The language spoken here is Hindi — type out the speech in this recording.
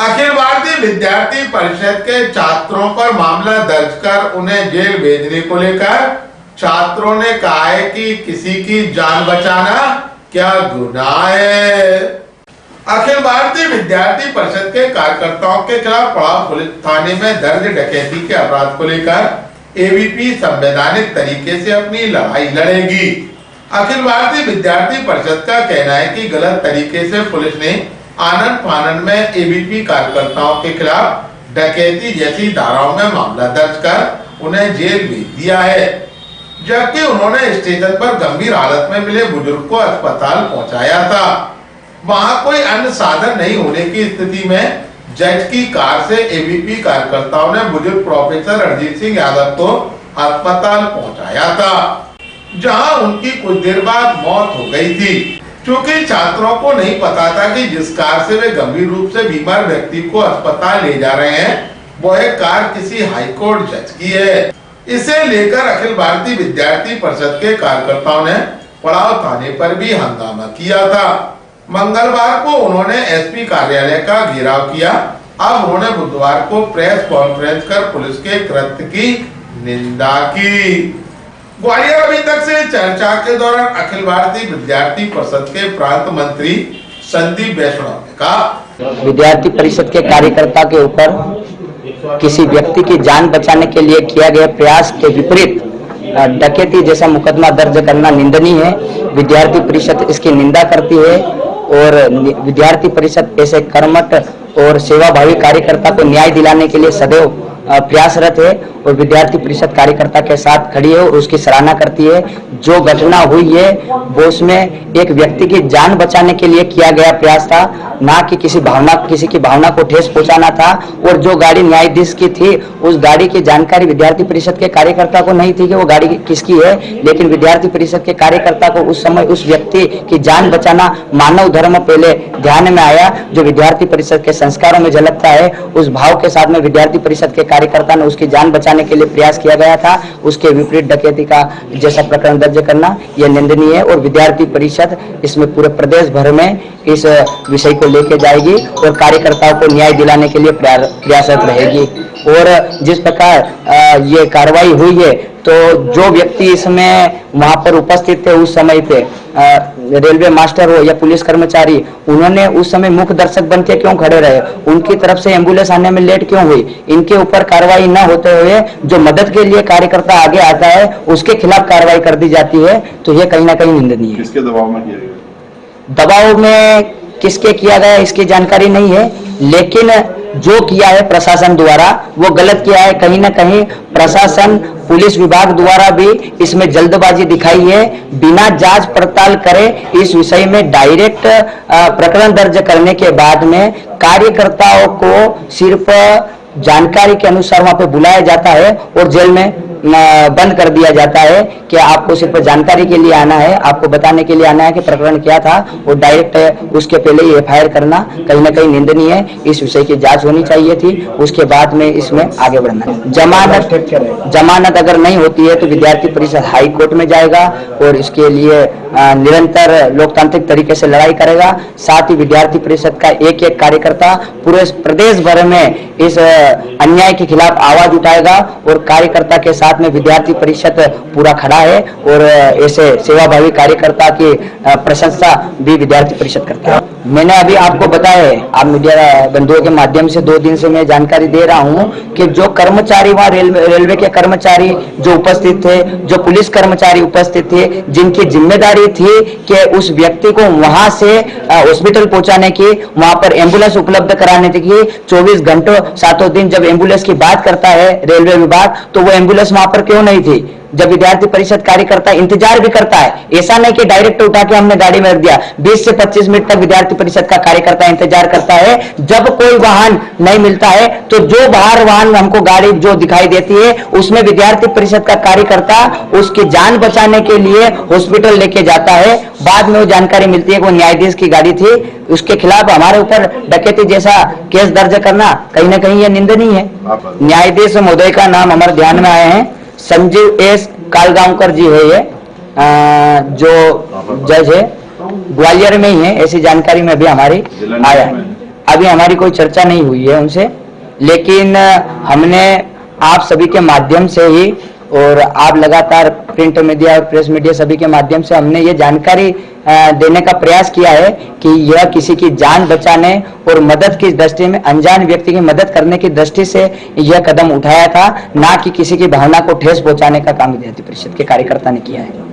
अखिल भारतीय विद्यार्थी परिषद के छात्रों पर मामला दर्ज कर उन्हें जेल भेजने को लेकर छात्रों ने कहा है कि किसी की जान बचाना क्या गुनाह है। अखिल भारतीय विद्यार्थी परिषद के कार्यकर्ताओं के खिलाफ पड़ाव पुलिस थाने में दर्ज डकैती के अपराध को लेकर एबीपी संवैधानिक तरीके से अपनी लड़ाई लड़ेगी। अखिल भारतीय विद्यार्थी परिषद का कहना है कि गलत तरीके से पुलिस ने आनन फानन में एबीपी कार्यकर्ताओं के खिलाफ डकैती जैसी धाराओं में मामला दर्ज कर उन्हें जेल भेज दिया है, जबकि उन्होंने स्टेशन पर गंभीर हालत में मिले बुजुर्ग को अस्पताल पहुंचाया था। वहां कोई अन्य साधन नहीं होने की स्थिति में जज की कार से एबीपी कार्यकर्ताओं ने बुजुर्ग प्रोफेसर रणजीत सिंह यादव को अस्पताल पहुंचाया था, जहां उनकी कुछ देर बाद मौत हो गई थी। चूंकि छात्रों को नहीं पता था कि जिस कार से वे गंभीर रूप से बीमार व्यक्ति को अस्पताल ले जा रहे हैं वह कार किसी हाईकोर्ट जज की है। इसे लेकर अखिल भारतीय विद्यार्थी परिषद के कार्यकर्ताओं ने पड़ाव थाने पर भी हंगामा किया था। मंगलवार को उन्होंने एसपी कार्यालय का घेराव किया। अब उन्होंने बुधवार को प्रेस कॉन्फ्रेंस कर पुलिस के कृत्य की निंदा की। ग्वालियर अभी तक से चर्चा के दौरान अखिल भारतीय विद्यार्थी परिषद के प्रांत मंत्री संदीप वैष्णव ने कहा, विद्यार्थी परिषद के कार्यकर्ता के ऊपर किसी व्यक्ति की जान बचाने के लिए किया गया प्रयास के विपरीत डकैती जैसा मुकदमा दर्ज करना निंदनीय है। विद्यार्थी परिषद इसकी निंदा करती है और विद्यार्थी परिषद ऐसे कर्मठ और सेवाभावी कार्यकर्ता को न्याय दिलाने के लिए सदैव प्रयासरत है और विद्यार्थी परिषद कार्यकर्ता के साथ खड़ी है और उसकी सराहना करती है। जो घटना हुई है वो उसमें एक व्यक्ति की जान बचाने के लिए किया गया प्रयास था, ना कि किसी की भावना को ठेस पहुंचाना था। और जो गाड़ी न्यायाधीश की थी उस गाड़ी की जानकारी विद्यार्थी परिषद के कार्यकर्ता को नहीं थी कि वो गाड़ी किसकी है, लेकिन विद्यार्थी परिषद के कार्यकर्ता को उस समय उस व्यक्ति की जान बचाना मानव धर्म पहले ध्यान में आया, जो विद्यार्थी परिषद के संस्कारों में झलकता है। उस भाव के साथ में विद्यार्थी परिषद के कार्यकर्ता ने उसकी जान बचाने के लिए प्रयास किया गया था। उसके विपरीत डकैती का जैसा प्रकरण दर्ज करना यह निंदनीय है और विद्यार्थी परिषद इसमें पूरे प्रदेश भर में इस विषय को लेकर जाएगी और कार्यकर्ताओं को न्याय दिलाने के लिए प्रयासरत रहेगी। और जिस प्रकार ये कार्रवाई हुई है तो जो व्यक्ति इसमें वहां पर उपस्थित थे उस समय पे रेलवे मास्टर हो या पुलिस कर्मचारी, उन्होंने उस समय मुख्य दर्शक बन के क्यों खड़े रहे? उनकी तरफ से एम्बुलेंस आने में लेट क्यों हुई? इनके ऊपर कार्रवाई न होते हुए जो मदद के लिए कार्यकर्ता आगे आता है उसके खिलाफ कार्रवाई कर दी जाती है, तो ये कहीं ना कहीं निंदनीय है। किसके दबाव में किया गया? दबाव में किसके किया गया इसकी जानकारी नहीं है, लेकिन जो किया है प्रशासन द्वारा वो गलत किया है। कहीं ना कहीं प्रशासन पुलिस विभाग द्वारा भी इसमें जल्दबाजी दिखाई है। बिना जांच पड़ताल करे इस विषय में डायरेक्ट प्रकरण दर्ज करने के बाद में कार्यकर्ताओं को सिर्फ जानकारी के अनुसार वहां पे बुलाया जाता है और जेल में बंद कर दिया जाता है कि आपको सिर्फ जानकारी के लिए आना है, आपको बताने के लिए आना है कि प्रकरण क्या था, और डायरेक्ट उसके पहले ही एफआईआर करना कहीं ना कहीं निंदनीय है। इस विषय की जांच होनी चाहिए थी, उसके बाद में इसमें आगे बढ़ना है। जमानत अगर नहीं होती है तो विद्यार्थी परिषद हाई कोर्ट में जाएगा और इसके लिए निरंतर लोकतांत्रिक तरीके से लड़ाई करेगा। साथ ही विद्यार्थी परिषद का एक एक कार्यकर्ता पूरे प्रदेश भर में इस अन्याय के खिलाफ आवाज उठाएगा और कार्यकर्ता के साथ में विद्यार्थी परिषद पूरा खड़ा है और ऐसे सेवाभावी कार्यकर्ता की प्रशंसा भी विद्यार्थी परिषद करता है। मैंने अभी आपको बताया है, आप मीडिया बंधुओं के माध्यम से 2 दिन से मैं जानकारी दे रहा हूं कि जो कर्मचारी वहां रेलवे के कर्मचारी जो उपस्थित थे, जो पुलिस कर्मचारी उपस्थित थे, जिनकी जिम्मेदारी थी कि उस व्यक्ति को वहां से हॉस्पिटल पहुंचाने की, वहां पर एम्बुलेंस उपलब्ध कराने की, 24 घंटों 7 दिन जब एम्बुलेंस की बात करता है रेलवे विभाग, तो वो एम्बुलेंस वहां पर क्यों नहीं थी? जब विद्यार्थी परिषद कार्यकर्ता इंतजार भी करता है, ऐसा नहीं कि डायरेक्ट उठा के हमने गाड़ी में रख दिया। 20 से 25 मिनट तक विद्यार्थी परिषद का कार्यकर्ता इंतजार करता है। जब कोई वाहन नहीं मिलता है तो जो बाहर वाहन हमको गाड़ी जो दिखाई देती है उसमें विद्यार्थी परिषद का कार्यकर्ता उसकी जान बचाने के लिए हॉस्पिटल लेके जाता है। बाद में वो जानकारी मिलती है कि वो न्यायाधीश की गाड़ी थी। उसके खिलाफ हमारे ऊपर डकैती जैसा केस दर्ज करना कहीं ना कहीं यह निंदनीय है। न्यायाधीश महोदय का नाम हमारे ध्यान में आए हैं, संजीव एस कालगांवकर जी है, ये जो जज है, ग्वालियर में ही है, ऐसी जानकारी में भी हमारी आया है। अभी हमारी कोई चर्चा नहीं हुई है उनसे, लेकिन हमने आप सभी के माध्यम से ही और आप लगातार प्रिंट मीडिया और प्रेस मीडिया सभी के माध्यम से हमने ये जानकारी देने का प्रयास किया है कि यह किसी की जान बचाने और मदद की दृष्टि में अनजान व्यक्ति की मदद करने की दृष्टि से यह कदम उठाया था, ना कि किसी की भावना को ठेस पहुंचाने का काम विद्यार्थी परिषद के कार्यकर्ता ने किया है।